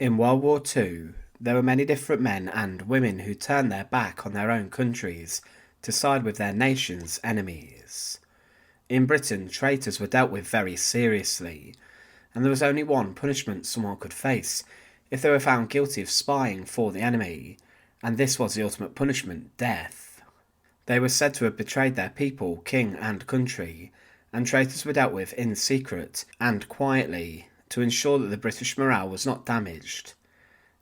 In World War II, there were many different men and women who turned their back on their own countries to side with their nation's enemies. In Britain, traitors were dealt with very seriously, and there was only one punishment someone could face if they were found guilty of spying for the enemy, and this was the ultimate punishment, death. They were said to have betrayed their people, king and country, and traitors were dealt with in secret and quietly to ensure that the British morale was not damaged.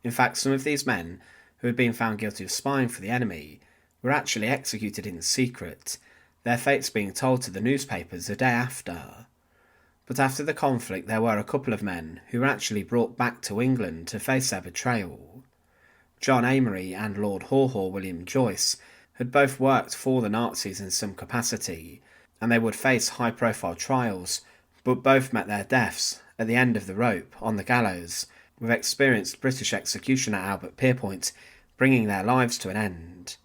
In fact, some of these men, who had been found guilty of spying for the enemy, were actually executed in secret, their fates being told to the newspapers the day after. But after the conflict there were a couple of men who were actually brought back to England to face their betrayal. John Amery and Lord Haw Haw William Joyce had both worked for the Nazis in some capacity, and they would face high-profile trials, but both met their deaths at the end of the rope on the gallows, with experienced British executioner Albert Pierrepoint bringing their lives to an end.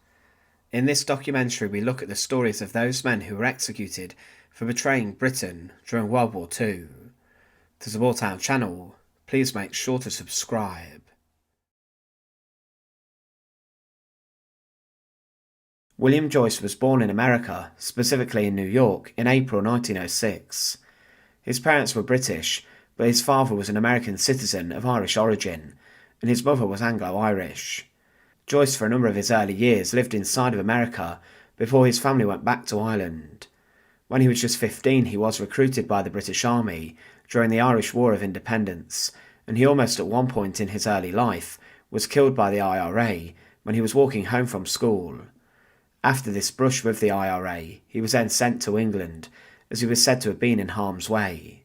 In this documentary we look at the stories of those men who were executed for betraying Britain during World War II. To support our channel, please make sure to subscribe. William Joyce was born in America, specifically in New York, in April 1906. His parents were British, but his father was an American citizen of Irish origin, and his mother was Anglo-Irish. Joyce, for a number of his early years, lived inside of America before his family went back to Ireland. When he was just 15, he was recruited by the British Army during the Irish War of Independence, and he almost at one point in his early life was killed by the IRA when he was walking home from school. After this brush with the IRA, he was then sent to England, as he was said to have been in harm's way.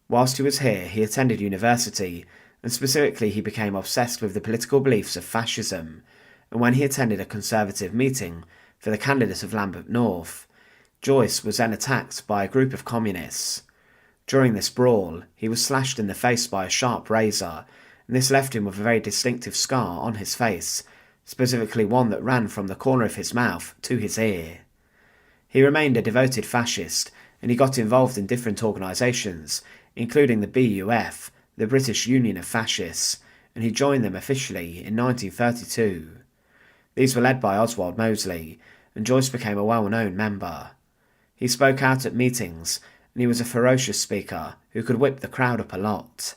Whilst he was here, he attended university, and specifically he became obsessed with the political beliefs of fascism, and when he attended a Conservative meeting for the candidate of Lambeth North, Joyce was then attacked by a group of communists. During this brawl, he was slashed in the face by a sharp razor, and this left him with a very distinctive scar on his face, specifically one that ran from the corner of his mouth to his ear. He remained a devoted fascist, and he got involved in different organisations, including the BUF, the British Union of Fascists, and he joined them officially in 1932. These were led by Oswald Mosley, and Joyce became a well-known member. He spoke out at meetings, and he was a ferocious speaker who could whip the crowd up a lot.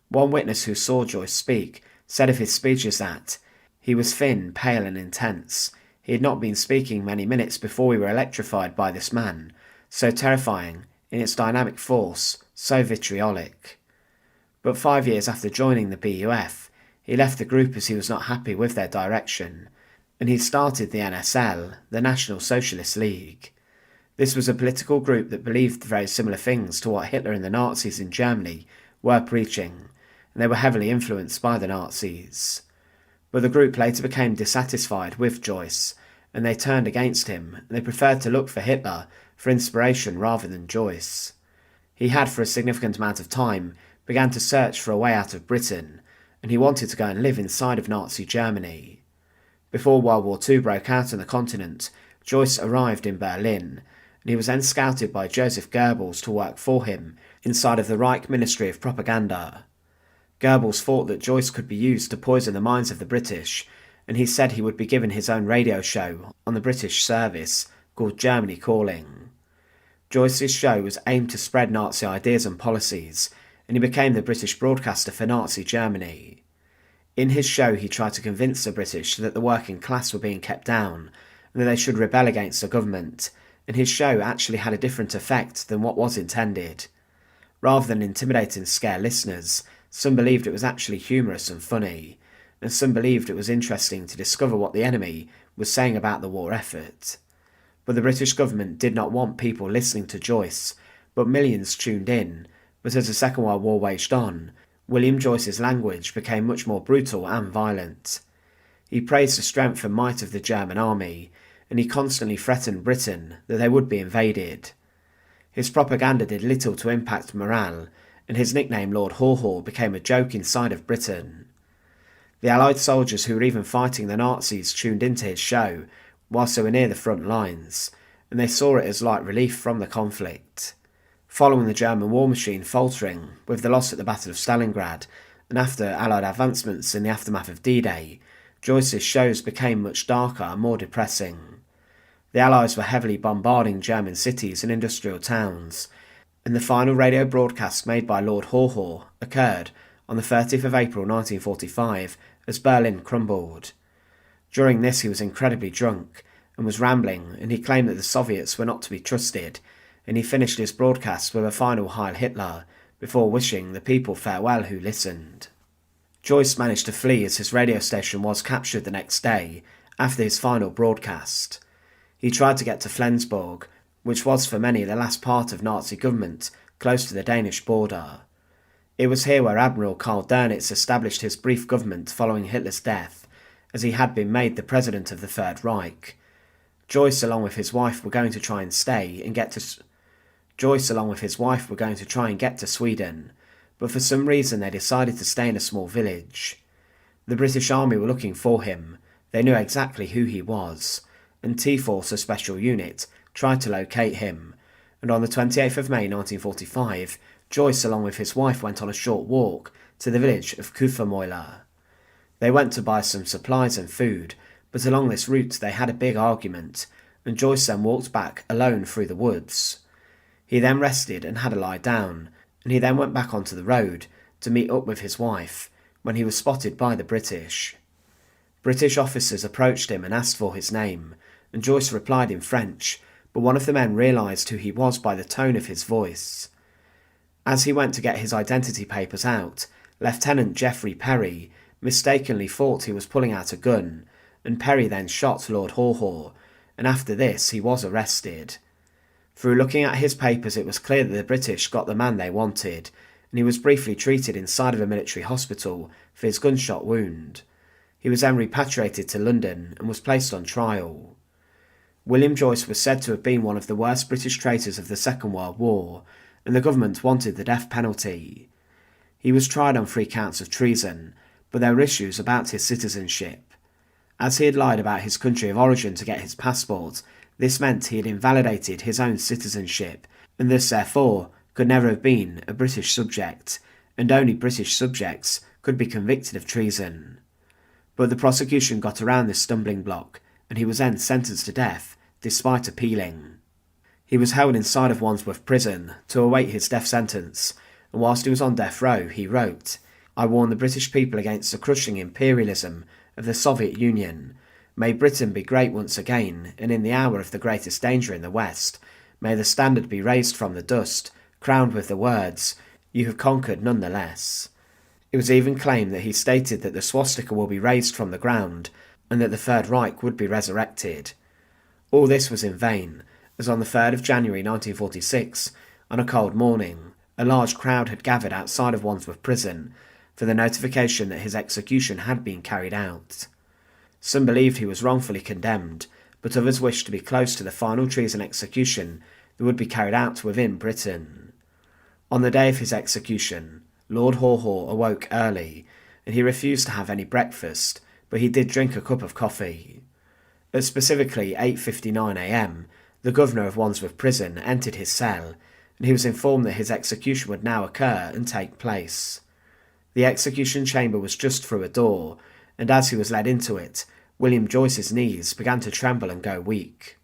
One witness who saw Joyce speak said of his speeches that he was thin, pale and intense. He had not been speaking many minutes before we were electrified by this man, so terrifying in its dynamic force, so vitriolic. But 5 years after joining the BUF, he left the group as he was not happy with their direction, and he started the NSL, the National Socialist League. This was a political group that believed very similar things to what Hitler and the Nazis in Germany were preaching, and they were heavily influenced by the Nazis. But the group later became dissatisfied with Joyce, and they turned against him, and they preferred to look for Hitler for inspiration rather than Joyce. He had for a significant amount of time began to search for a way out of Britain, and he wanted to go and live inside of Nazi Germany. Before World War II broke out on the continent, Joyce arrived in Berlin, and he was then scouted by Joseph Goebbels to work for him inside of the Reich Ministry of Propaganda. Goebbels thought that Joyce could be used to poison the minds of the British, and he said he would be given his own radio show on the British service called Germany Calling. Joyce's show was aimed to spread Nazi ideas and policies, and he became the British broadcaster for Nazi Germany. In his show he tried to convince the British that the working class were being kept down, and that they should rebel against the government, and his show actually had a different effect than what was intended. Rather than intimidate and scare listeners, some believed it was actually humorous and funny, and some believed it was interesting to discover what the enemy was saying about the war effort. But the British government did not want people listening to Joyce, but millions tuned in, but as the Second World War waged on, William Joyce's language became much more brutal and violent. He praised the strength and might of the German army, and he constantly threatened Britain that they would be invaded. His propaganda did little to impact morale, and his nickname Lord Haw Haw became a joke inside of Britain. The Allied soldiers who were even fighting the Nazis tuned into his show whilst they were near the front lines, and they saw it as light relief from the conflict. Following the German war machine faltering with the loss at the Battle of Stalingrad, and after Allied advancements in the aftermath of D-Day, Joyce's shows became much darker and more depressing. The Allies were heavily bombarding German cities and industrial towns, and the final radio broadcast made by Lord Haw Haw occurred on the 30th of April 1945 as Berlin crumbled. During this he was incredibly drunk and was rambling, and he claimed that the Soviets were not to be trusted, and he finished his broadcast with a final Heil Hitler before wishing the people farewell who listened. Joyce managed to flee as his radio station was captured the next day after his final broadcast. He tried to get to Flensburg, which was for many the last part of Nazi government close to the Danish border. It was here where Admiral Karl Dönitz established his brief government following Hitler's death, as he had been made the president of the Third Reich. Joyce along with his wife were going to try and get to Sweden, but for some reason they decided to stay in a small village. The British Army were looking for him. They knew exactly who he was, and T-Force, a special unit, tried to locate him, and on the 28th of May 1945, Joyce along with his wife went on a short walk to the village of Kufermoiler. They went to buy some supplies and food, but along this route they had a big argument, and Joyce then walked back alone through the woods. He then rested and had a lie down, and he then went back onto the road to meet up with his wife, when he was spotted by the British. British officers approached him and asked for his name, and Joyce replied in French, but one of the men realised who he was by the tone of his voice. As he went to get his identity papers out, Lieutenant Geoffrey Perry mistakenly thought he was pulling out a gun, and Perry then shot Lord Haw Haw, and after this he was arrested. Through looking at his papers it was clear that the British got the man they wanted, and he was briefly treated inside of a military hospital for his gunshot wound. He was then repatriated to London and was placed on trial. William Joyce was said to have been one of the worst British traitors of the Second World War, and the government wanted the death penalty. He was tried on 3 counts of treason, but there were issues about his citizenship. As he had lied about his country of origin to get his passport, this meant he had invalidated his own citizenship, and thus therefore could never have been a British subject, and only British subjects could be convicted of treason. But the prosecution got around this stumbling block, and he was then sentenced to death, despite appealing. He was held inside of Wandsworth Prison to await his death sentence, and whilst he was on death row he wrote, "I warn the British people against the crushing imperialism of the Soviet Union. May Britain be great once again, and in the hour of the greatest danger in the West, may the standard be raised from the dust, crowned with the words, 'You have conquered nonetheless.'" It was even claimed that he stated that the swastika will be raised from the ground, and that the Third Reich would be resurrected. All this was in vain, as on the 3rd of January 1946, on a cold morning, a large crowd had gathered outside of Wandsworth Prison for the notification that his execution had been carried out. Some believed he was wrongfully condemned, but others wished to be close to the final treason execution that would be carried out within Britain. On the day of his execution, Lord Haw Haw awoke early, and he refused to have any breakfast, but he did drink a cup of coffee. At specifically 8:59 a.m, the governor of Wandsworth Prison entered his cell, and he was informed that his execution would now occur and take place. The execution chamber was just through a door, and as he was led into it, William Joyce's knees began to tremble and go weak.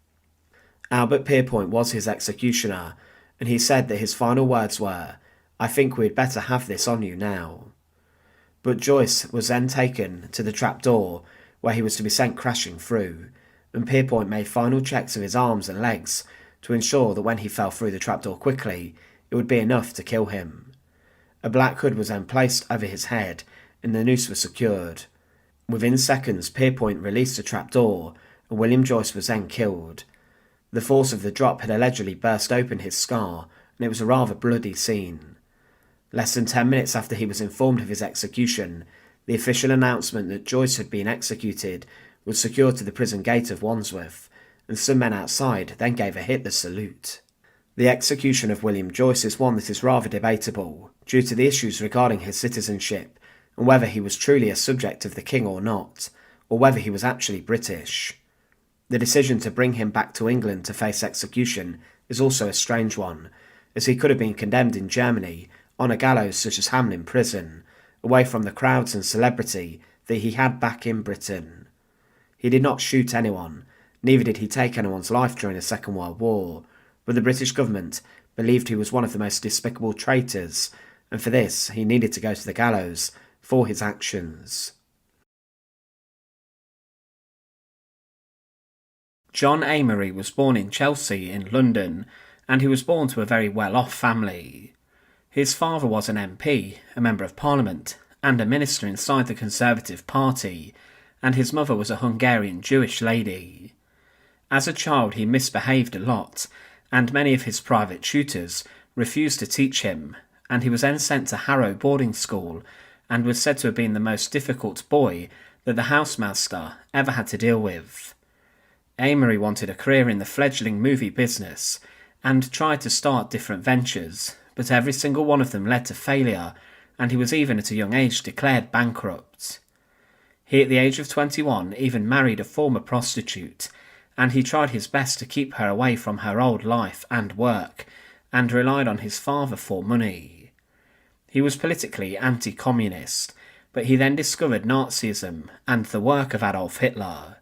Albert Pierrepoint was his executioner, and he said that his final words were, "I think we'd better have this on you now." But Joyce was then taken to the trapdoor, where he was to be sent crashing through, and Pierrepoint made final checks of his arms and legs to ensure that when he fell through the trapdoor quickly, it would be enough to kill him. A black hood was then placed over his head, and the noose was secured. Within seconds, Pierrepoint released the trapdoor, and William Joyce was then killed. The force of the drop had allegedly burst open his scar, and it was a rather bloody scene. Less than 10 minutes after he was informed of his execution, the official announcement that Joyce had been executed was secured to the prison gate of Wandsworth, and some men outside then gave a Hitler salute. The execution of William Joyce is one that is rather debatable, due to the issues regarding his citizenship, and whether he was truly a subject of the king or not, or whether he was actually British. The decision to bring him back to England to face execution is also a strange one, as he could have been condemned in Germany on a gallows such as Hamlin Prison, away from the crowds and celebrity that he had back in Britain. He did not shoot anyone, neither did he take anyone's life during the Second World War, but the British government believed he was one of the most despicable traitors, and for this he needed to go to the gallows for his actions. John Amery was born in Chelsea in London, and he was born to a very well-off family. His father was an MP, a Member of Parliament, and a minister inside the Conservative Party, and his mother was a Hungarian Jewish lady. As a child he misbehaved a lot, and many of his private tutors refused to teach him, and he was then sent to Harrow boarding school, and was said to have been the most difficult boy that the housemaster ever had to deal with. Amery wanted a career in the fledgling movie business and tried to start different ventures, but every single one of them led to failure, and he was even at a young age declared bankrupt. He, at the age of 21, even married a former prostitute, and he tried his best to keep her away from her old life and work, and relied on his father for money. He was politically anti-communist, but he then discovered Nazism and the work of Adolf Hitler.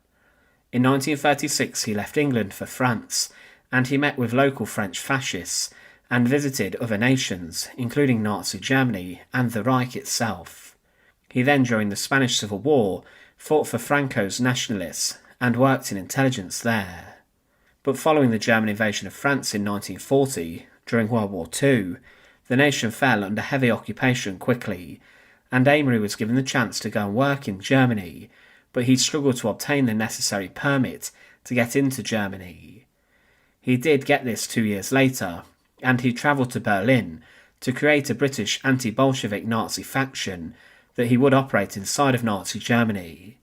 In 1936 he left England for France, and he met with local French fascists and visited other nations, including Nazi Germany and the Reich itself. He then, during the Spanish Civil War, fought for Franco's nationalists and worked in intelligence there. But following the German invasion of France in 1940, during World War II, the nation fell under heavy occupation quickly, and Amery was given the chance to go and work in Germany, but he struggled to obtain the necessary permit to get into Germany. He did get this 2 years later, and he travelled to Berlin to create a British anti-Bolshevik Nazi faction that he would operate inside of Nazi Germany.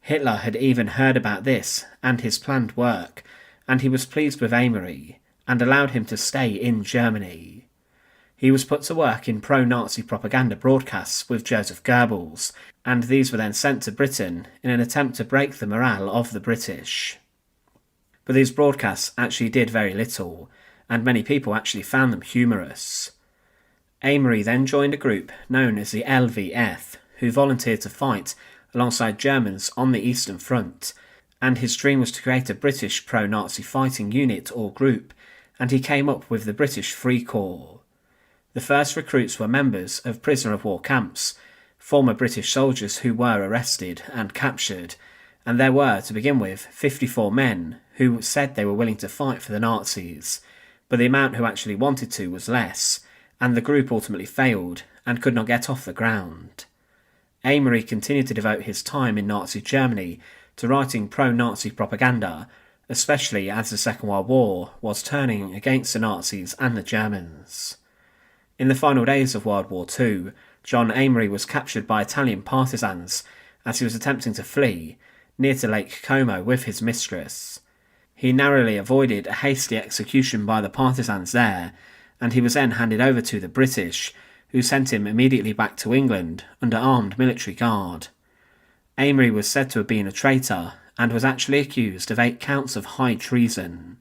Hitler had even heard about this and his planned work, and he was pleased with Amery and allowed him to stay in Germany. He was put to work in pro-Nazi propaganda broadcasts with Joseph Goebbels, and these were then sent to Britain in an attempt to break the morale of the British. But these broadcasts actually did very little, and many people actually found them humorous. Amery then joined a group known as the LVF, who volunteered to fight alongside Germans on the Eastern Front, and his dream was to create a British pro-Nazi fighting unit or group, and he came up with the British Free Corps. The first recruits were members of prisoner of war camps, former British soldiers who were arrested and captured, and there were, to begin with, 54 men who said they were willing to fight for the Nazis, but the amount who actually wanted to was less, and the group ultimately failed and could not get off the ground. Amery continued to devote his time in Nazi Germany to writing pro-Nazi propaganda, especially as the Second World War was turning against the Nazis and the Germans. In the final days of World War II, John Amery was captured by Italian partisans as he was attempting to flee near to Lake Como with his mistress. He narrowly avoided a hasty execution by the partisans there, and he was then handed over to the British, who sent him immediately back to England under armed military guard. Amery was said to have been a traitor and was actually accused of 8 counts of high treason.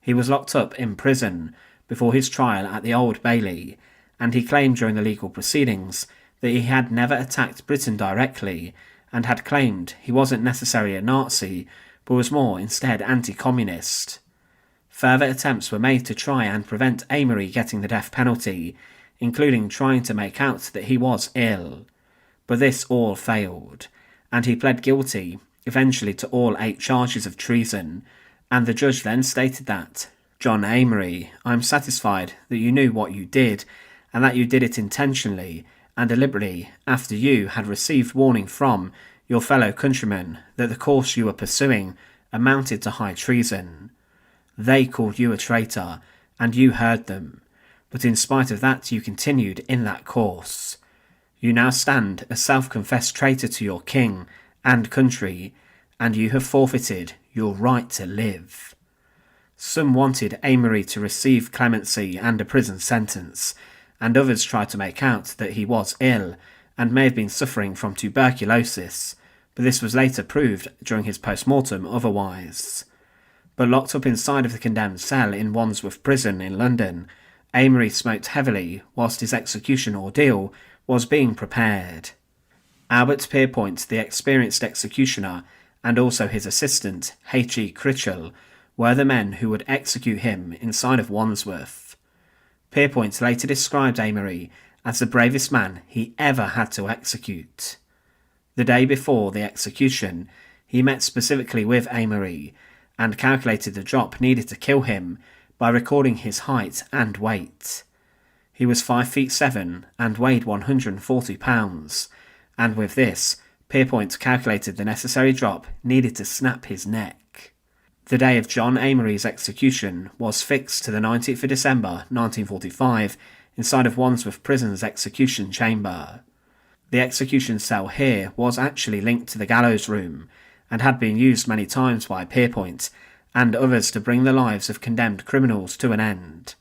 He was locked up in prison before his trial at the Old Bailey, and he claimed during the legal proceedings that he had never attacked Britain directly and had claimed he wasn't necessarily a Nazi but was more instead anti-communist. Further attempts were made to try and prevent Amery getting the death penalty, including trying to make out that he was ill. But this all failed, and he pled guilty eventually to all 8 charges of treason, and the judge then stated that, "John Amery, I am satisfied that you knew what you did, and that you did it intentionally and deliberately after you had received warning from your fellow countrymen that the course you were pursuing amounted to high treason. They called you a traitor, and you heard them, but in spite of that you continued in that course. You now stand a self-confessed traitor to your king and country, and you have forfeited your right to live." Some wanted Amery to receive clemency and a prison sentence, and others tried to make out that he was ill and may have been suffering from tuberculosis, but this was later proved during his post-mortem otherwise. But locked up inside of the condemned cell in Wandsworth Prison in London, Amery smoked heavily whilst his execution ordeal was being prepared. Albert Pierrepoint, the experienced executioner, and also his assistant, H.E. Critchell, were the men who would execute him inside of Wandsworth. Pierrepoint later described Amery as the bravest man he ever had to execute. The day before the execution, he met specifically with Amery and calculated the drop needed to kill him by recording his height and weight. He was 5'7" and weighed 140 pounds, and with this, Pierrepoint calculated the necessary drop needed to snap his neck. The day of John Amery's execution was fixed to the 19th of December 1945 inside of Wandsworth Prison's execution chamber. The execution cell here was actually linked to the gallows room and had been used many times by Pierrepoint and others to bring the lives of condemned criminals to an end.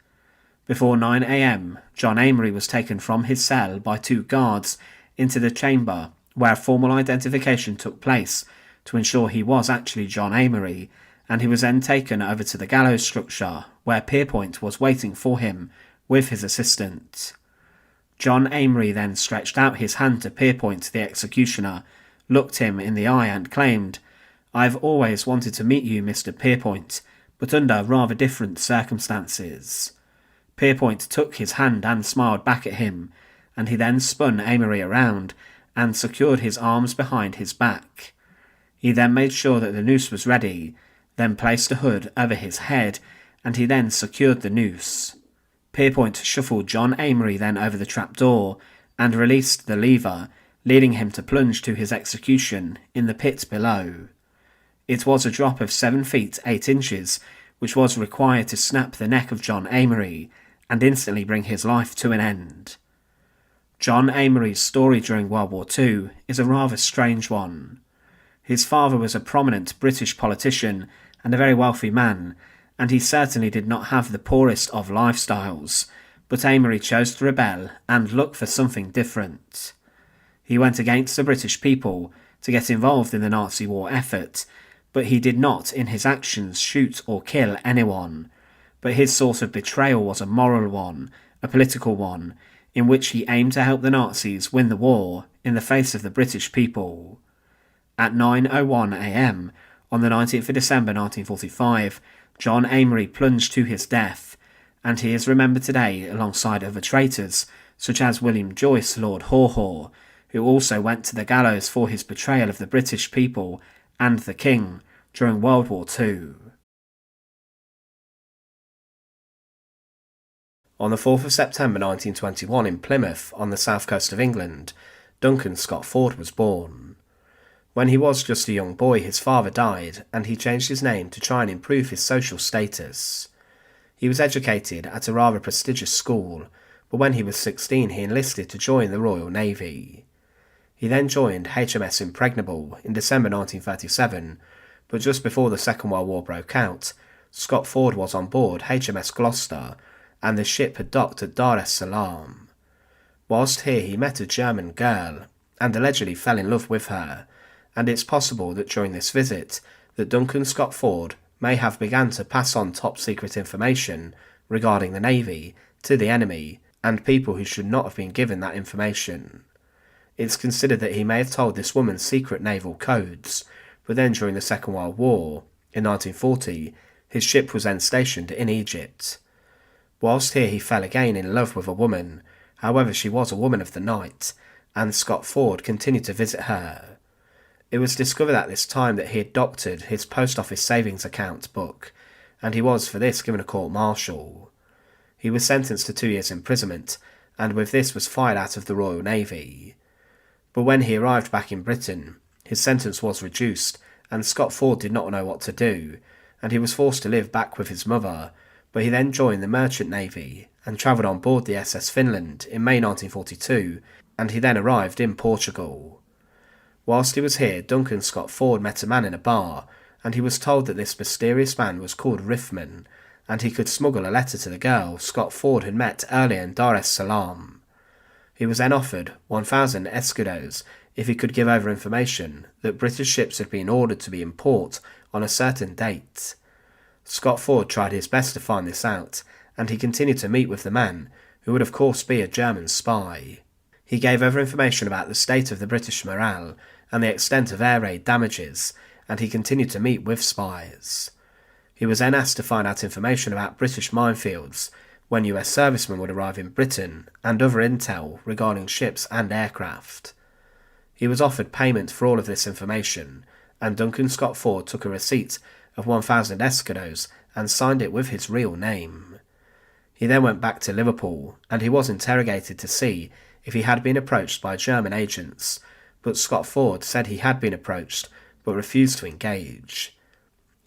Before 9 a.m, John Amery was taken from his cell by 2 guards into the chamber where formal identification took place to ensure he was actually John Amery, and he was then taken over to the gallows structure where Pierrepoint was waiting for him with his assistant. John Amery then stretched out his hand to Pierrepoint, the executioner, looked him in the eye and claimed, "I've always wanted to meet you, Mr. Pierrepoint, but under rather different circumstances." Pierrepoint took his hand and smiled back at him, and he then spun Amery around and secured his arms behind his back. He then made sure that the noose was ready, then placed a hood over his head, and he then secured the noose. Pierrepoint shuffled John Amery then over the trapdoor and released the lever, leading him to plunge to his execution in the pit below. It was a drop of 7 feet 8 inches, which was required to snap the neck of John Amery and instantly bring his life to an end. John Amery's story during World War II is a rather strange one. His father was a prominent British politician and a very wealthy man, and he certainly did not have the poorest of lifestyles, but Amery chose to rebel and look for something different. He went against the British people to get involved in the Nazi war effort, but he did not in his actions shoot or kill anyone. But his source of betrayal was a moral one, a political one, in which he aimed to help the Nazis win the war in the face of the British people. At 9:01 a.m, on the 19th of December 1945, John Amery plunged to his death, and he is remembered today alongside other traitors, such as William Joyce, Lord Haw Haw, who also went to the gallows for his betrayal of the British people and the King during World War II. On the 4th of September 1921 in Plymouth, on the south coast of England, Duncan Scott-Ford was born. When he was just a young boy, his father died, and he changed his name to try and improve his social status. He was educated at a rather prestigious school, but when he was 16 he enlisted to join the Royal Navy. He then joined HMS Impregnable in December 1937, but just before the Second World War broke out, Scott-Ford was on board HMS Gloucester, and the ship had docked at Dar es Salaam. Whilst here he met a German girl, and allegedly fell in love with her, and it's possible that during this visit that Duncan Scott-Ford may have begun to pass on top-secret information regarding the Navy to the enemy and people who should not have been given that information. It's considered that he may have told this woman secret naval codes, but then during the Second World War, in 1940, his ship was then stationed in Egypt. Whilst here he fell again in love with a woman, however she was a woman of the night, and Scott-Ford continued to visit her. It was discovered at this time that he had doctored his post office savings account book, and he was for this given a court-martial. He was sentenced to 2 years imprisonment, and with this was fired out of the Royal Navy. But when he arrived back in Britain, his sentence was reduced, and Scott-Ford did not know what to do, and he was forced to live back with his mother, but he then joined the Merchant Navy and travelled on board the SS Finland in May 1942, and he then arrived in Portugal. Whilst he was here, Duncan Scott-Ford met a man in a bar, and he was told that this mysterious man was called Riffman, and he could smuggle a letter to the girl Scott-Ford had met earlier in Dar es Salaam. He was then offered 1,000 escudos if he could give over information that British ships had been ordered to be in port on a certain date. Scott-Ford tried his best to find this out, and he continued to meet with the man, who would of course be a German spy. He gave over information about the state of the British morale and the extent of air raid damages, and he continued to meet with spies. He was then asked to find out information about British minefields, when US servicemen would arrive in Britain, and other intel regarding ships and aircraft. He was offered payment for all of this information, and Duncan Scott-Ford took a receipt of 1,000 escudos and signed it with his real name. He then went back to Liverpool, and he was interrogated to see if he had been approached by German agents, but Scott-Ford said he had been approached but refused to engage.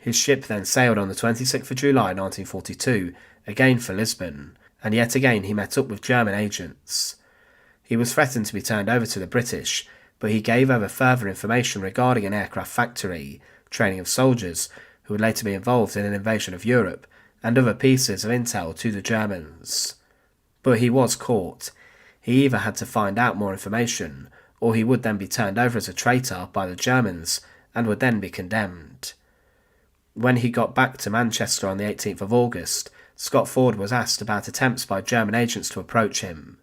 His ship then sailed on the 26th of July 1942, again for Lisbon, and yet again he met up with German agents. He was threatened to be turned over to the British, but he gave over further information regarding an aircraft factory, training of soldiers who would later be involved in an invasion of Europe, and other pieces of intel to the Germans. But he was caught. He either had to find out more information, or he would then be turned over as a traitor by the Germans, and would then be condemned. When he got back to Manchester on the 18th of August, Scott-Ford was asked about attempts by German agents to approach him.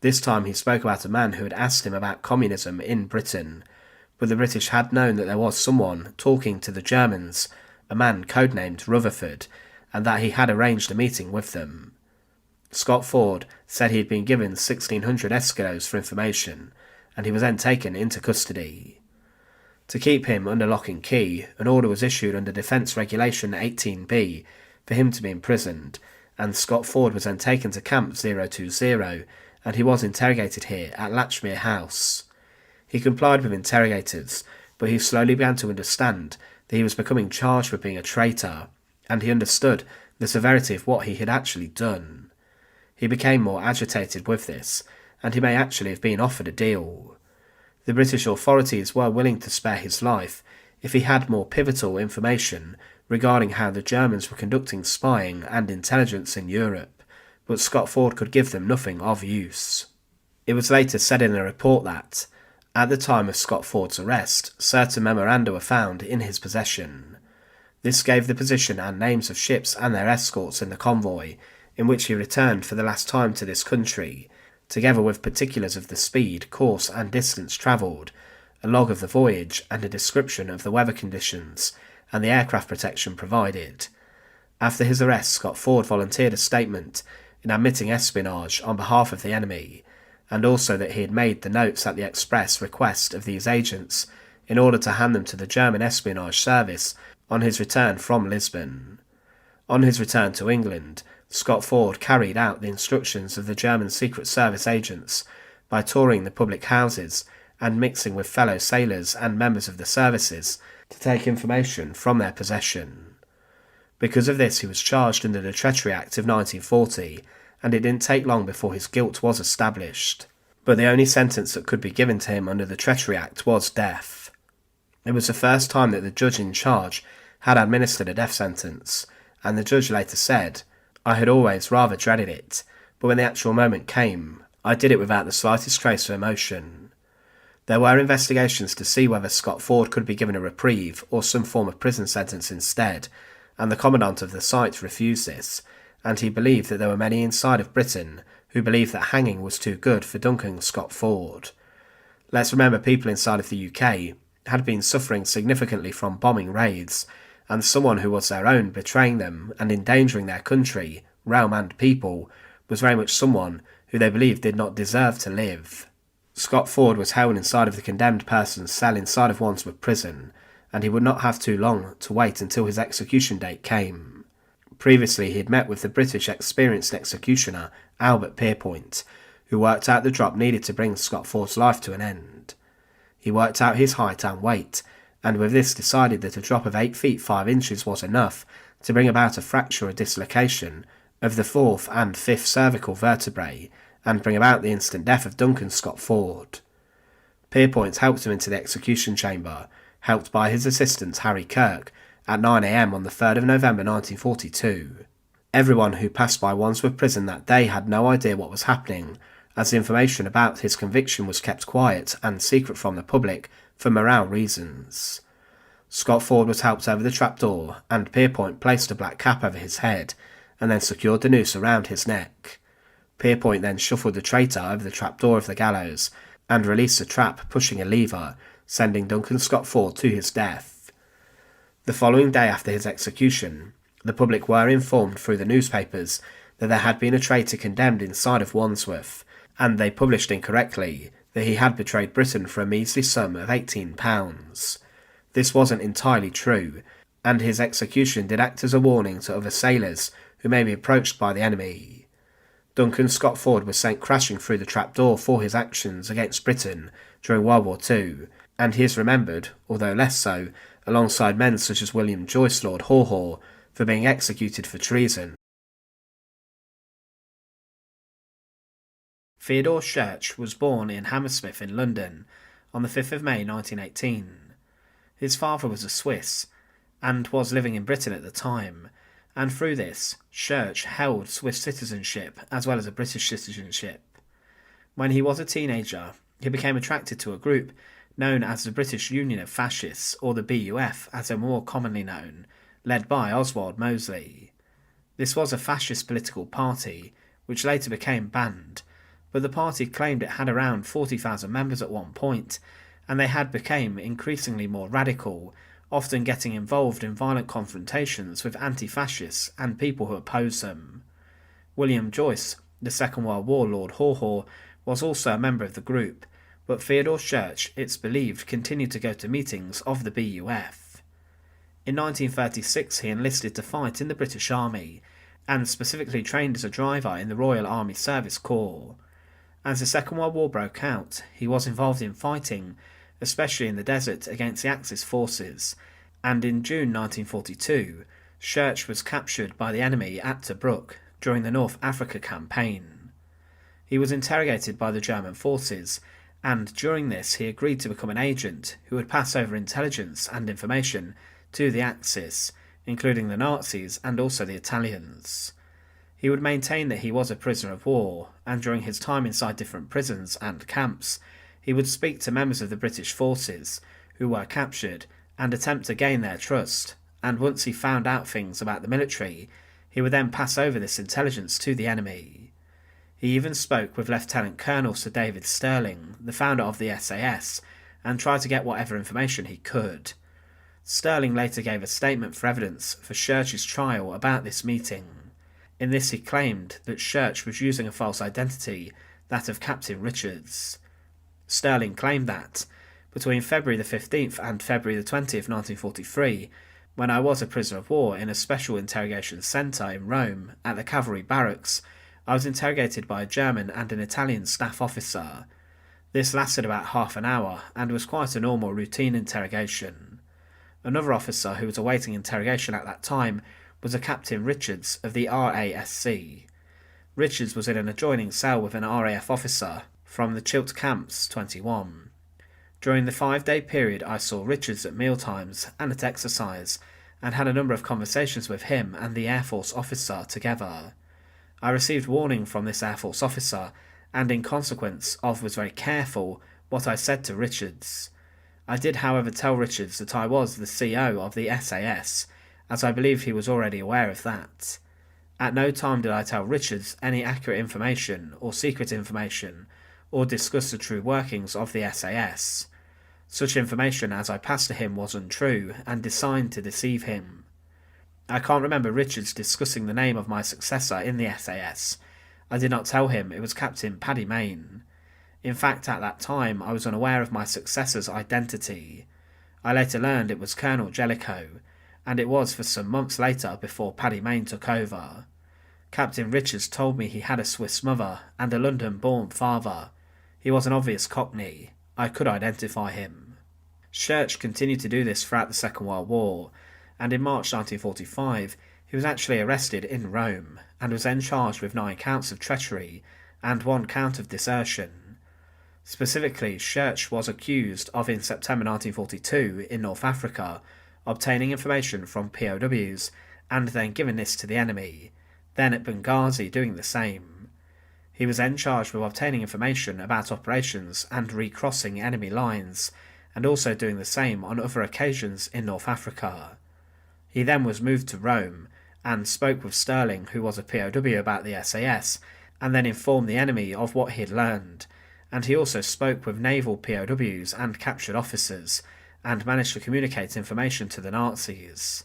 This time he spoke about a man who had asked him about communism in Britain, but the British had known that there was someone talking to the Germans, a man codenamed Rutherford, and that he had arranged a meeting with them. Scott-Ford said he had been given 1,600 escudos for information, and he was then taken into custody. To keep him under lock and key, an order was issued under Defence Regulation 18B for him to be imprisoned, and Scott-Ford was then taken to Camp 020, and he was interrogated here at Latchmere House. He complied with interrogators, but he slowly began to understand that he was becoming charged with being a traitor, and he understood the severity of what he had actually done. He became more agitated with this, and he may actually have been offered a deal. The British authorities were willing to spare his life if he had more pivotal information regarding how the Germans were conducting spying and intelligence in Europe, but Scott-Ford could give them nothing of use. It was later said in a report that, at the time of Scott-Ford's arrest, certain memoranda were found in his possession. This gave the position and names of ships and their escorts in the convoy, in which he returned for the last time to this country, together with particulars of the speed, course and distance travelled, a log of the voyage and a description of the weather conditions and the aircraft protection provided. After his arrest, Scott-Ford volunteered a statement in admitting espionage on behalf of the enemy, and also that he had made the notes at the express request of these agents in order to hand them to the German espionage service on his return from Lisbon. On his return to England, Scott-Ford carried out the instructions of the German Secret Service agents by touring the public houses and mixing with fellow sailors and members of the services to take information from their possession. Because of this, he was charged under the Treachery Act of 1940, and it didn't take long before his guilt was established. But the only sentence that could be given to him under the Treachery Act was death. It was the first time that the judge in charge had administered a death sentence, and the judge later said, "I had always rather dreaded it, but when the actual moment came, I did it without the slightest trace of emotion." There were investigations to see whether Scott-Ford could be given a reprieve or some form of prison sentence instead, and the commandant of the site refused this, and he believed that there were many inside of Britain who believed that hanging was too good for Duncan Scott-Ford. Let's remember people inside of the UK had been suffering significantly from bombing raids, and someone who was their own betraying them and endangering their country, realm and people was very much someone who they believed did not deserve to live. Scott-Ford was held inside of the condemned person's cell inside of Wandsworth Prison, and he would not have too long to wait until his execution date came. Previously he had met with the British experienced executioner Albert Pierrepoint, who worked out the drop needed to bring Scott-Ford's life to an end. He worked out his height and weight, and with this decided that a drop of 8 feet 5 inches was enough to bring about a fracture or dislocation of the 4th and 5th cervical vertebrae, and bring about the instant death of Duncan Scott-Ford. Pierrepoint helped him into the execution chamber, helped by his assistant Harry Kirk, at 9 AM on the 3rd of November 1942. Everyone who passed by Wandsworth Prison that day had no idea what was happening, as the information about his conviction was kept quiet and secret from the public for morale reasons. Scott-Ford was helped over the trapdoor, and Pierrepoint placed a black cap over his head, and then secured the noose around his neck. Pierrepoint then shuffled the traitor over the trapdoor of the gallows and released a trap pushing a lever, sending Duncan Scott-Ford to his death. The following day after his execution, the public were informed through the newspapers that there had been a traitor condemned inside of Wandsworth, and they published incorrectly that he had betrayed Britain for a measly sum of £18. This wasn't entirely true, and his execution did act as a warning to other sailors who may be approached by the enemy. Duncan Scott-Ford was sent crashing through the trapdoor for his actions against Britain during World War II, and he is remembered, although less so, alongside men such as William Joyce, Lord Haw Haw, for being executed for treason. Fodor Schurch was born in Hammersmith in London on the 5th of May 1918. His father was a Swiss, and was living in Britain at the time, and through this, Schurch held Swiss citizenship as well as a British citizenship. When he was a teenager, he became attracted to a group known as the British Union of Fascists, or the BUF as they're more commonly known, led by Oswald Mosley. This was a fascist political party, which later became banned, but the party claimed it had around 40,000 members at one point, and they had become increasingly more radical, often getting involved in violent confrontations with anti-fascists and people who opposed them. William Joyce, the Second World War Lord Haw Haw, was also a member of the group, but Fodor Schurch, it's believed, continued to go to meetings of the BUF. In 1936 he enlisted to fight in the British Army, and specifically trained as a driver in the Royal Army Service Corps. As the Second World War broke out, he was involved in fighting, especially in the desert against the Axis forces, and in June 1942, Schurch was captured by the enemy at Tobruk during the North Africa campaign. He was interrogated by the German forces, and during this he agreed to become an agent who would pass over intelligence and information to the Axis, including the Nazis and also the Italians. He would maintain that he was a prisoner of war, and during his time inside different prisons and camps, he would speak to members of the British forces who were captured and attempt to gain their trust, and once he found out things about the military, he would then pass over this intelligence to the enemy. He even spoke with Lieutenant Colonel Sir David Stirling, the founder of the SAS, and tried to get whatever information he could. Stirling later gave a statement for evidence for Schurch's trial about this meeting. In this he claimed that Schurch was using a false identity, that of Captain Richards. Stirling claimed that, between February the 15th and February the 20th, 1943, when I was a prisoner of war in a special interrogation centre in Rome at the cavalry barracks, I was interrogated by a German and an Italian staff officer. This lasted about half an hour and was quite a normal routine interrogation. Another officer who was awaiting interrogation at that time was a Captain Richards of the RASC. Richards was in an adjoining cell with an RAF officer from the Chilt Camps 21. During the 5-day period I saw Richards at mealtimes and at exercise, and had a number of conversations with him and the Air Force officer together. I received warning from this Air Force officer, and in consequence of was very careful what I said to Richards. I did however tell Richards that I was the CO of the SAS, as I believed he was already aware of that. At no time did I tell Richards any accurate information or secret information, or discuss the true workings of the SAS. Such information as I passed to him was untrue and designed to deceive him. I can't remember Richards discussing the name of my successor in the SAS. I did not tell him it was Captain Paddy Mayne. In fact, at that time I was unaware of my successor's identity. I later learned it was Colonel Jellicoe, and it was for some months later before Paddy Mayne took over. Captain Richards told me he had a Swiss mother and a London-born father. He was an obvious Cockney. I could identify him. Schurch continued to do this throughout the Second World War, and in March 1945 he was actually arrested in Rome, and was then charged with 9 counts of treachery and 1 count of desertion. Specifically, Schurch was accused of, in September 1942, in North Africa, obtaining information from POWs and then giving this to the enemy, then at Benghazi doing the same. He was then charged with obtaining information about operations and recrossing enemy lines, and also doing the same on other occasions in North Africa. He then was moved to Rome, and spoke with Stirling, who was a POW, about the SAS, and then informed the enemy of what he had learned, and he also spoke with naval POWs and captured officers, and managed to communicate information to the Nazis.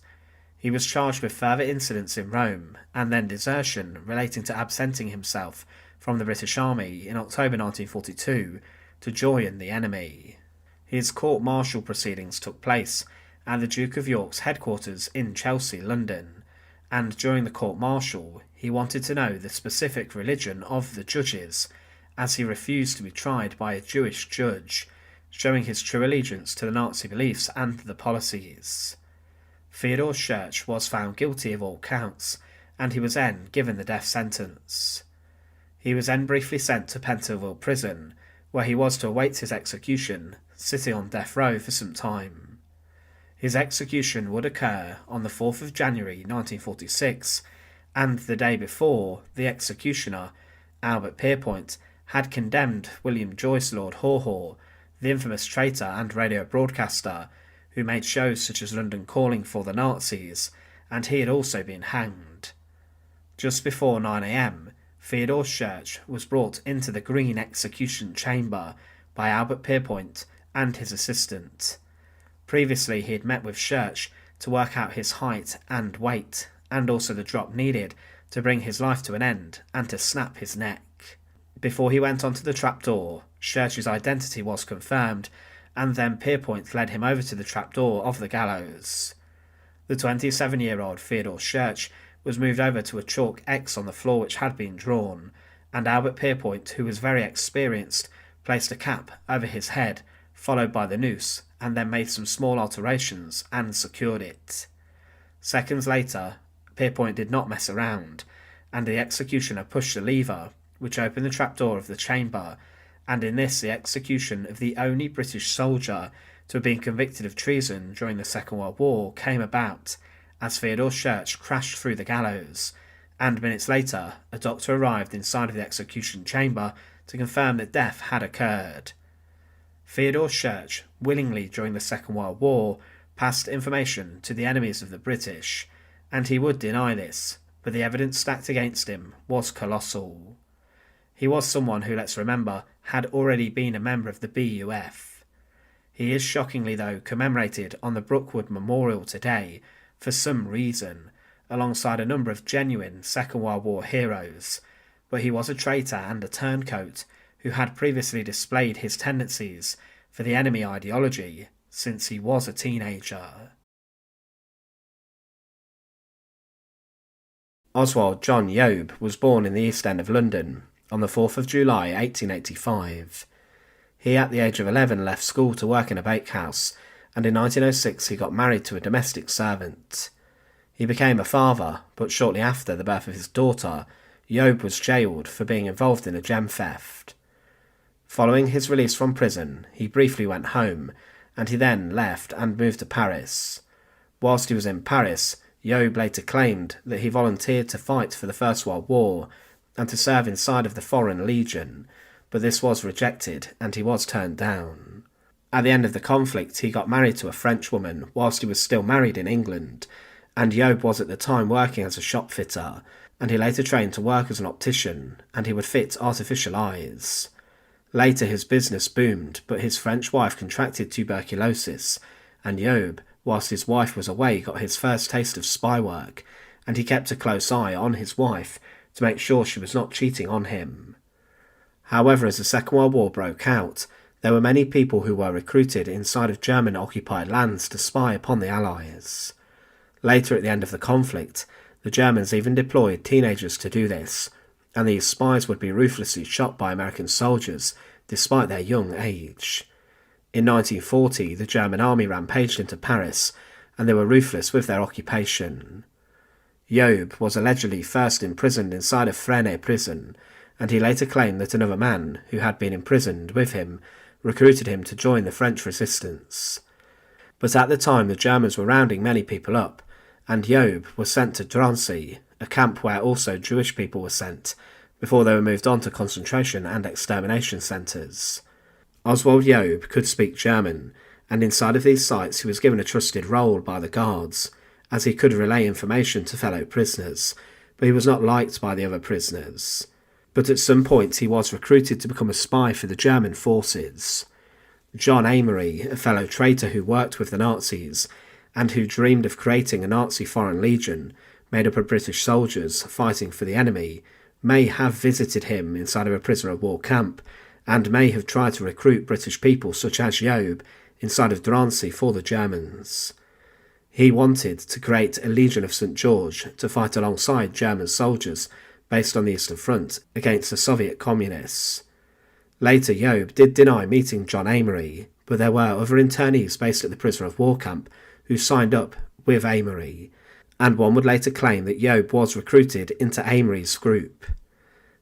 He was charged with further incidents in Rome, and then desertion relating to absenting himself from the British Army in October 1942 to join the enemy. His court-martial proceedings took place at the Duke of York's headquarters in Chelsea, London, and during the court-martial he wanted to know the specific religion of the judges, as he refused to be tried by a Jewish judge, showing his true allegiance to the Nazi beliefs and the policies. Fodor Schurch was found guilty of all counts, and he was then given the death sentence. He was then briefly sent to Pentonville Prison, where he was to await his execution, sitting on death row for some time. His execution would occur on the 4th of January 1946, and the day before, the executioner, Albert Pierrepoint, had condemned William Joyce, Lord Haw Haw, the infamous traitor and radio broadcaster, who made shows such as London Calling for the Nazis, and he had also been hanged. Just before 9 a.m, Fodor Schurch was brought into the Green Execution Chamber by Albert Pierrepoint and his assistant. Previously he had met with Schurch to work out his height and weight, and also the drop needed to bring his life to an end and to snap his neck. Before he went onto the trapdoor, Schurch's identity was confirmed, and then Pierrepoint led him over to the trapdoor of the gallows. The 27-year-old Fodor Schurch was moved over to a chalk X on the floor which had been drawn, and Albert Pierrepoint, who was very experienced, placed a cap over his head, followed by the noose, and then made some small alterations and secured it. Seconds later, Pierrepoint did not mess around, and the executioner pushed the lever, which opened the trapdoor of the chamber, and in this the execution of the only British soldier to have been convicted of treason during the Second World War came about, as Fodor Schurch crashed through the gallows, and minutes later a doctor arrived inside of the execution chamber to confirm that death had occurred. Fodor Schurch willingly during the Second World War passed information to the enemies of the British, and he would deny this, but the evidence stacked against him was colossal. He was someone who, let's remember, had already been a member of the BUF. He is shockingly, though, commemorated on the Brookwood Memorial today for some reason, alongside a number of genuine Second World War heroes, but he was a traitor and a turncoat who had previously displayed his tendencies for the enemy ideology since he was a teenager. Oswald John Job was born in the East End of London on the 4th of July 1885. He at the age of 11 left school to work in a bakehouse, and in 1906 he got married to a domestic servant. He became a father, but shortly after the birth of his daughter, Job was jailed for being involved in a gem theft. Following his release from prison, he briefly went home, and he then left and moved to Paris. Whilst he was in Paris, Job later claimed that he volunteered to fight for the First World War and to serve inside of the Foreign Legion, but this was rejected and he was turned down. At the end of the conflict, he got married to a French woman whilst he was still married in England, and Job was at the time working as a shop fitter, and he later trained to work as an optician, and he would fit artificial eyes. Later his business boomed, but his French wife contracted tuberculosis, and Job, whilst his wife was away, got his first taste of spy work, and he kept a close eye on his wife to make sure she was not cheating on him. However, as the Second World War broke out, there were many people who were recruited inside of German-occupied lands to spy upon the Allies. Later at the end of the conflict, the Germans even deployed teenagers to do this, and these spies would be ruthlessly shot by American soldiers despite their young age. In 1940, the German army rampaged into Paris, and they were ruthless with their occupation. Job was allegedly first imprisoned inside of Fresnes prison, and he later claimed that another man, who had been imprisoned with him, recruited him to join the French resistance. But at the time the Germans were rounding many people up, and Job was sent to Drancy, a camp where also Jewish people were sent, before they were moved on to concentration and extermination centres. Oswald Job could speak German, and inside of these sites he was given a trusted role by the guards, as he could relay information to fellow prisoners, but he was not liked by the other prisoners. but at some point he was recruited to become a spy for the German forces. John Amery, a fellow traitor who worked with the Nazis, and who dreamed of creating a Nazi Foreign Legion made up of British soldiers fighting for the enemy, may have visited him inside of a prisoner of war camp, and may have tried to recruit British people such as Job inside of Drancy for the Germans. He wanted to create a Legion of St. George to fight alongside German soldiers based on the Eastern Front against the Soviet communists. Later, Job did deny meeting John Amery, but there were other internees based at the prisoner of war camp who signed up with Amery, and one would later claim that Job was recruited into Amery's group.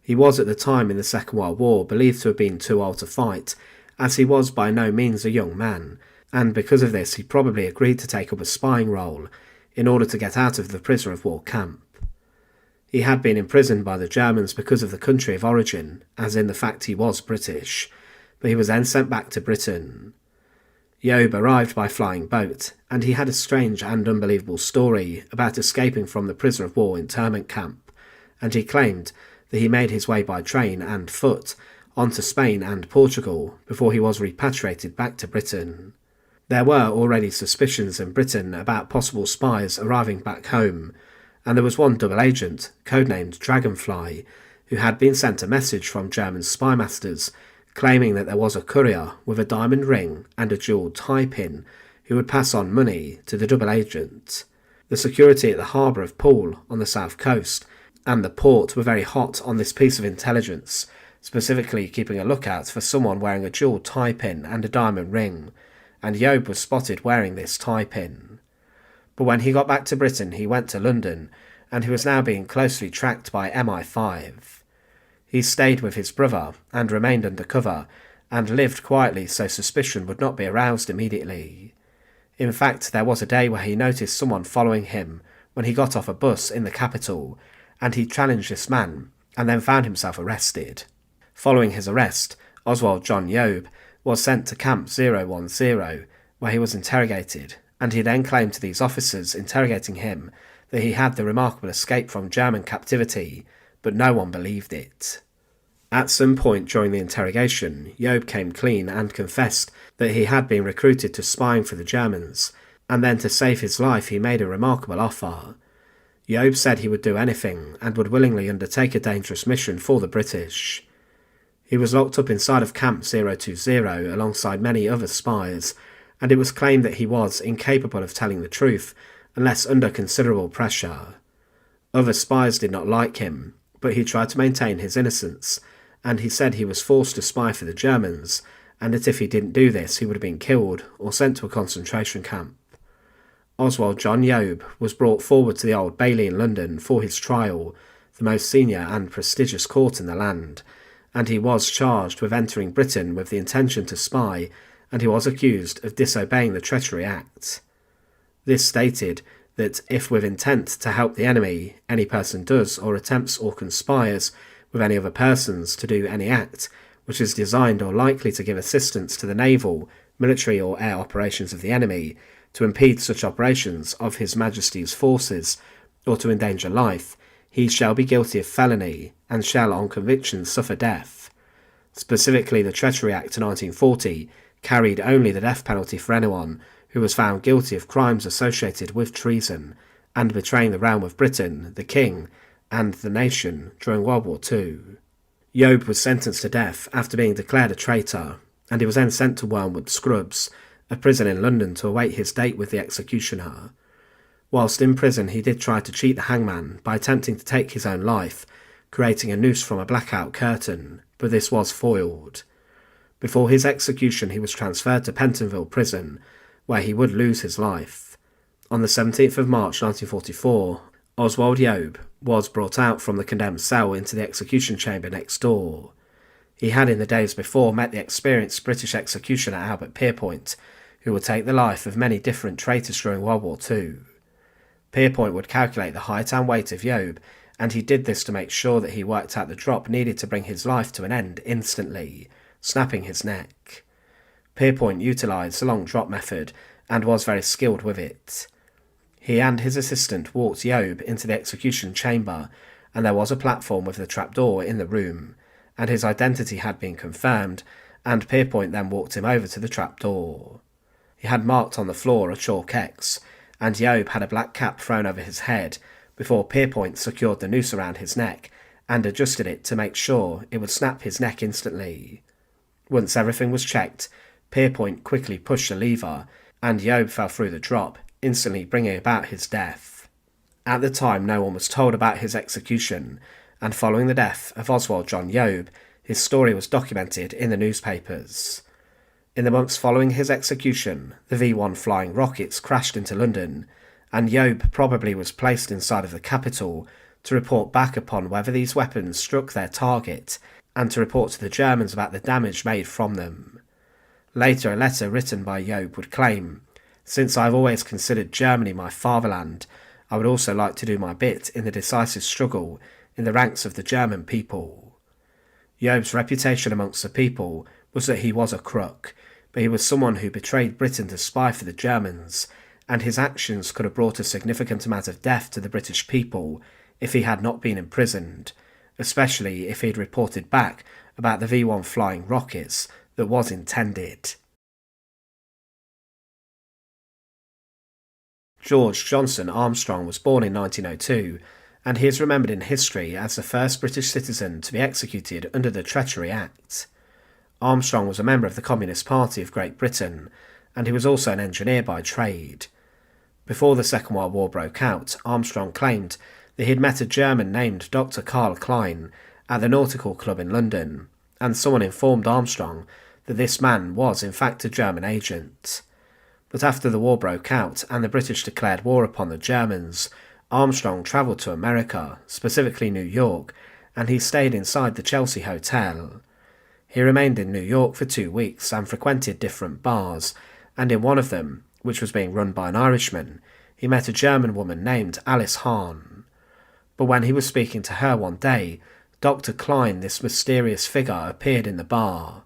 He was at the time in the Second World War believed to have been too old to fight, as he was by no means a young man, and because of this he probably agreed to take up a spying role in order to get out of the prisoner of war camp. He had been imprisoned by the Germans because of the country of origin, as in the fact he was British, but he was then sent back to Britain. Job arrived by flying boat, and he had a strange and unbelievable story about escaping from the prisoner of war internment camp, and he claimed that he made his way by train and foot onto Spain and Portugal before he was repatriated back to Britain. There were already suspicions in Britain about possible spies arriving back home, and there was one double agent, codenamed Dragonfly, who had been sent a message from German spy masters claiming that there was a courier with a diamond ring and a jewelled tie pin who would pass on money to the double agent. The security at the harbour of Poole on the south coast and the port were very hot on this piece of intelligence, specifically keeping a lookout for someone wearing a jewelled tie pin and a diamond ring, and Job was spotted wearing this tie pin. But when he got back to Britain he went to London, and he was now being closely tracked by MI5. He stayed with his brother and remained undercover, and lived quietly so suspicion would not be aroused immediately. In fact, there was a day where he noticed someone following him when he got off a bus in the capital, and he challenged this man, and then found himself arrested. Following his arrest, Oswald John Job was sent to Camp 010, where he was interrogated, and he then claimed to these officers interrogating him that he had the remarkable escape from German captivity, but no one believed it. At some point during the interrogation, Job came clean and confessed that he had been recruited to spying for the Germans, and then to save his life he made a remarkable offer. Job said he would do anything and would willingly undertake a dangerous mission for the British. He was locked up inside of Camp 020 alongside many other spies, and it was claimed that he was incapable of telling the truth unless under considerable pressure. Other spies did not like him, but he tried to maintain his innocence, and he said he was forced to spy for the Germans, and that if he didn't do this he would have been killed or sent to a concentration camp. Oswald John Job was brought forward to the Old Bailey in London for his trial, the most senior and prestigious court in the land, and he was charged with entering Britain with the intention to spy, and he was accused of disobeying the Treachery Act. This stated that if with intent to help the enemy any person does or attempts or conspires with any other persons to do any act which is designed or likely to give assistance to the naval, military or air operations of the enemy, to impede such operations of His Majesty's forces, or to endanger life, he shall be guilty of felony, and shall on conviction suffer death. Specifically, the Treachery Act 1940 carried only the death penalty for anyone who was found guilty of crimes associated with treason, and betraying the realm of Britain, the King, and the nation during World War II. Job was sentenced to death after being declared a traitor, and he was then sent to Wormwood Scrubs, a prison in London, to await his date with the executioner. Whilst in prison he did try to cheat the hangman by attempting to take his own life, creating a noose from a blackout curtain, but this was foiled. Before his execution he was transferred to Pentonville Prison, where he would lose his life. On the 17th of March 1944, Oswald Job was brought out from the condemned cell into the execution chamber next door. He had in the days before met the experienced British executioner Albert Pierrepoint, who would take the life of many different traitors during World War II. Pierrepoint would calculate the height and weight of Job, and he did this to make sure that he worked out the drop needed to bring his life to an end instantly, snapping his neck. Pierrepoint utilised the long drop method and was very skilled with it. He and his assistant walked Job into the execution chamber, and there was a platform with the trapdoor in the room, and his identity had been confirmed, and Pierrepoint then walked him over to the trapdoor. He had marked on the floor a chalk X, and Job had a black cap thrown over his head before Pierrepoint secured the noose around his neck and adjusted it to make sure it would snap his neck instantly. Once everything was checked, Pierrepoint quickly pushed the lever, and Job fell through the drop, instantly bringing about his death. At the time, no one was told about his execution, and following the death of Oswald John Job, his story was documented in the newspapers. In the months following his execution, the V-1 flying rockets crashed into London, and Job probably was placed inside of the capital to report back upon whether these weapons struck their target and to report to the Germans about the damage made from them. Later, a letter written by Job would claim, "Since I have always considered Germany my fatherland, I would also like to do my bit in the decisive struggle in the ranks of the German people." Job's reputation amongst the people was that he was a crook, but he was someone who betrayed Britain to spy for the Germans, and his actions could have brought a significant amount of death to the British people if he had not been imprisoned, especially if he had reported back about the V-1 flying rockets that was intended. George Johnson Armstrong was born in 1902, and he is remembered in history as the first British citizen to be executed under the Treachery Act. Armstrong was a member of the Communist Party of Great Britain, and he was also an engineer by trade. Before the Second World War broke out, Armstrong claimed that he had met a German named Dr. Karl Klein at the Nautical Club in London, and someone informed Armstrong that this man was in fact a German agent. But after the war broke out and the British declared war upon the Germans, Armstrong travelled to America, specifically New York, and he stayed inside the Chelsea Hotel. He remained in New York for 2 weeks and frequented different bars, and in one of them, which was being run by an Irishman, he met a German woman named Alice Hahn. But when he was speaking to her one day, Dr. Klein, this mysterious figure, appeared in the bar.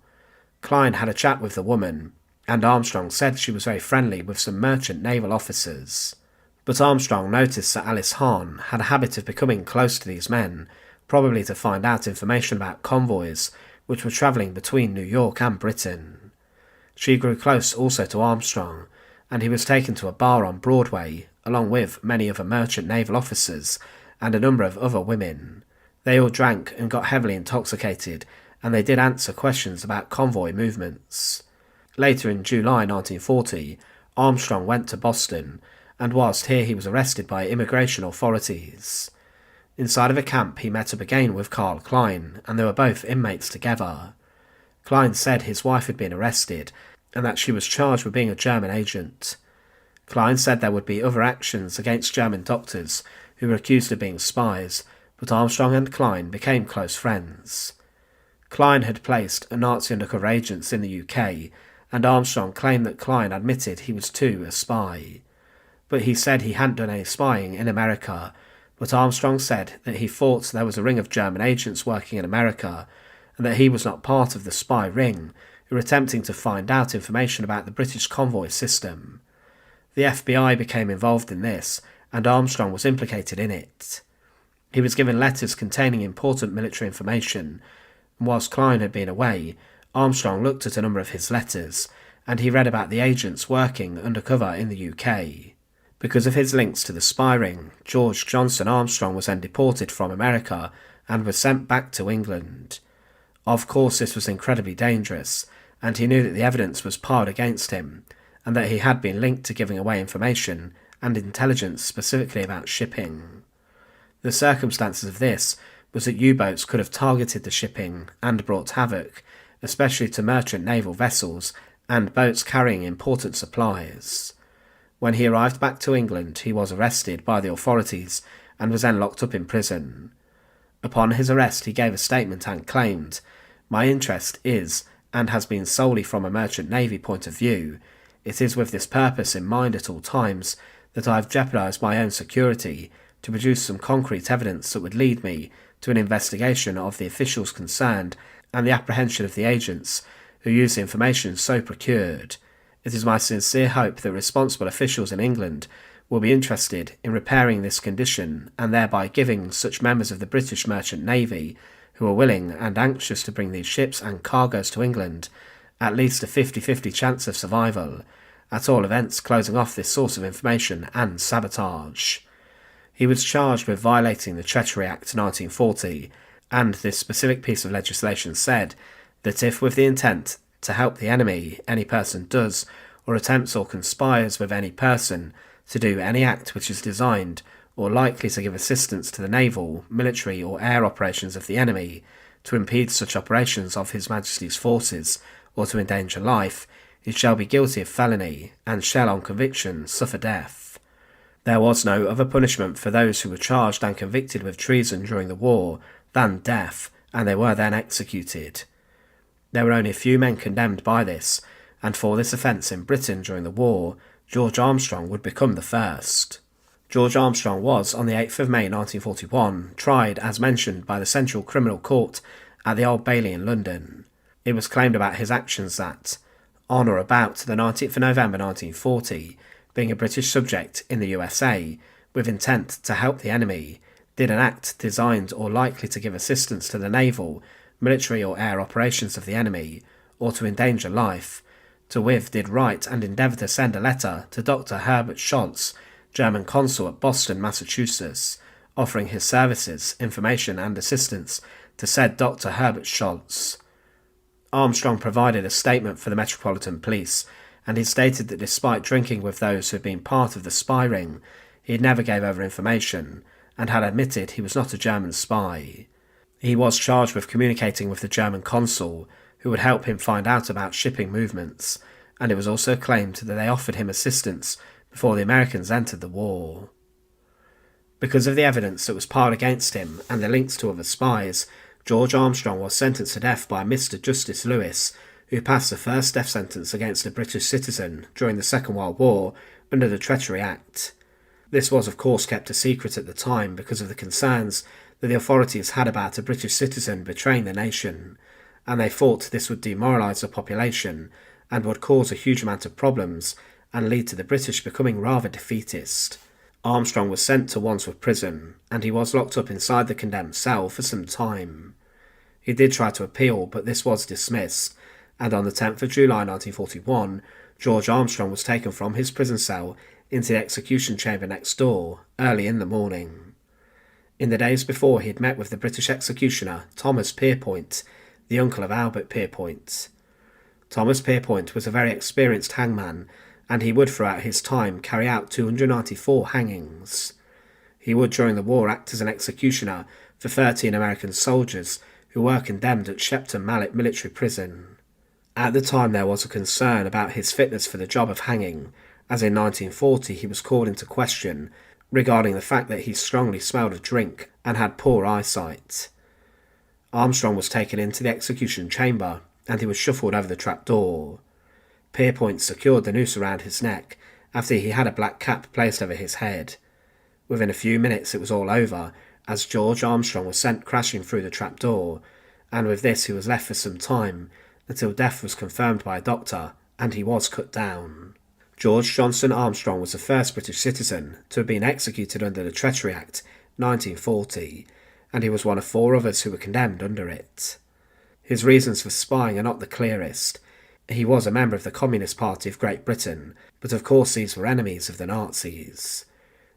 Klein had a chat with the woman, and Armstrong said she was very friendly with some merchant naval officers. But Armstrong noticed that Alice Hahn had a habit of becoming close to these men, probably to find out information about convoys which were travelling between New York and Britain. She grew close also to Armstrong, and he was taken to a bar on Broadway, along with many other merchant naval officers and a number of other women. They all drank and got heavily intoxicated, and they did answer questions about convoy movements. Later in July 1940, Armstrong went to Boston, and whilst here he was arrested by immigration authorities. Inside of a camp he met up again with Karl Klein, and they were both inmates together. Klein said his wife had been arrested, and that she was charged with being a German agent. Klein said there would be other actions against German doctors who were accused of being spies, but Armstrong and Klein became close friends. Klein had placed Nazi undercover agents in the UK, and Armstrong claimed that Klein admitted he was too a spy. But he said he hadn't done any spying in America, but Armstrong said that he thought there was a ring of German agents working in America, and that he was not part of the spy ring who were attempting to find out information about the British convoy system. The FBI became involved in this, and Armstrong was implicated in it. He was given letters containing important military information, and whilst Klein had been away, Armstrong looked at a number of his letters, and he read about the agents working undercover in the UK. Because of his links to the spy ring, George Johnson Armstrong was then deported from America and was sent back to England. Of course, this was incredibly dangerous, and he knew that the evidence was piled against him, and that he had been linked to giving away information and intelligence specifically about shipping. The circumstances of this was that U-boats could have targeted the shipping and brought havoc, especially to merchant naval vessels and boats carrying important supplies. When he arrived back to England, he was arrested by the authorities and was then locked up in prison. Upon his arrest, he gave a statement and claimed, "My interest is, and has been solely from a merchant navy point of view. It is with this purpose in mind at all times that I have jeopardised my own security to produce some concrete evidence that would lead me to an investigation of the officials concerned and the apprehension of the agents who use the information so procured. It is my sincere hope that responsible officials in England will be interested in repairing this condition and thereby giving such members of the British Merchant Navy who are willing and anxious to bring these ships and cargoes to England at least a 50-50 chance of survival, at all events closing off this source of information and sabotage. He was charged with violating the Treachery Act 1940, and this specific piece of legislation said that if with the intent to help the enemy any person does or attempts or conspires with any person to do any act which is designed or likely to give assistance to the naval, military or air operations of the enemy, to impede such operations of His Majesty's forces or to endanger life, he shall be guilty of felony and shall on conviction suffer death. There was no other punishment for those who were charged and convicted with treason during the war than death, and they were then executed. There were only a few men condemned by this, and for this offence in Britain during the war, George Armstrong would become the first. George Armstrong was, on the 8th of May 1941, tried as mentioned by the Central Criminal Court at the Old Bailey in London. It was claimed about his actions that, on or about the 19th of November 1940, being a British subject in the USA, with intent to help the enemy, did an act designed or likely to give assistance to the naval, military or air operations of the enemy, or to endanger life, to with did write and endeavour to send a letter to Dr. Herbert Scholz, German consul at Boston, Massachusetts, offering his services, information and assistance to said Dr. Herbert Scholz. Armstrong provided a statement for the Metropolitan Police, and he stated that despite drinking with those who had been part of the spy ring, he never gave over information, and had admitted he was not a German spy. He was charged with communicating with the German consul, who would help him find out about shipping movements, and it was also claimed that they offered him assistance before the Americans entered the war. Because of the evidence that was piled against him and the links to other spies, George Armstrong was sentenced to death by Mr. Justice Lewis, who passed the first death sentence against a British citizen during the Second World War under the Treachery Act. This was of course kept a secret at the time because of the concerns that the authorities had about a British citizen betraying the nation, and they thought this would demoralise the population and would cause a huge amount of problems and lead to the British becoming rather defeatist. Armstrong was sent to Wandsworth Prison, and he was locked up inside the condemned cell for some time. He did try to appeal, but this was dismissed, and on the 10th of July 1941, George Armstrong was taken from his prison cell into the execution chamber next door, early in the morning. In the days before, he had met with the British executioner Thomas Pierrepoint, the uncle of Albert Pierrepoint. Thomas Pierrepoint was a very experienced hangman, and he would throughout his time carry out 294 hangings. He would during the war act as an executioner for 13 American soldiers who were condemned at Shepton Mallet Military Prison. At the time there was a concern about his fitness for the job of hanging, as in 1940 he was called into question regarding the fact that he strongly smelled of drink and had poor eyesight. Armstrong was taken into the execution chamber, and he was shuffled over the trapdoor. Pierrepoint secured the noose around his neck after he had a black cap placed over his head. Within a few minutes it was all over, as George Armstrong was sent crashing through the trapdoor, and with this he was left for some time, until death was confirmed by a doctor, and he was cut down. George Johnson Armstrong was the first British citizen to have been executed under the Treachery Act 1940, and he was one of 4 others who were condemned under it. His reasons for spying are not the clearest. He was a member of the Communist Party of Great Britain, but of course these were enemies of the Nazis.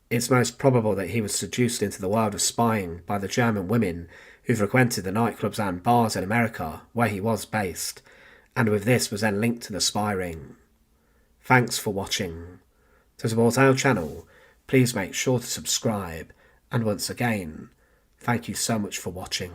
It's most probable that he was seduced into the world of spying by the German women who frequented the nightclubs and bars in America where he was based, and with this was then linked to the spy ring. Thanks for watching. To support our channel, please make sure to subscribe, and once again, thank you so much for watching.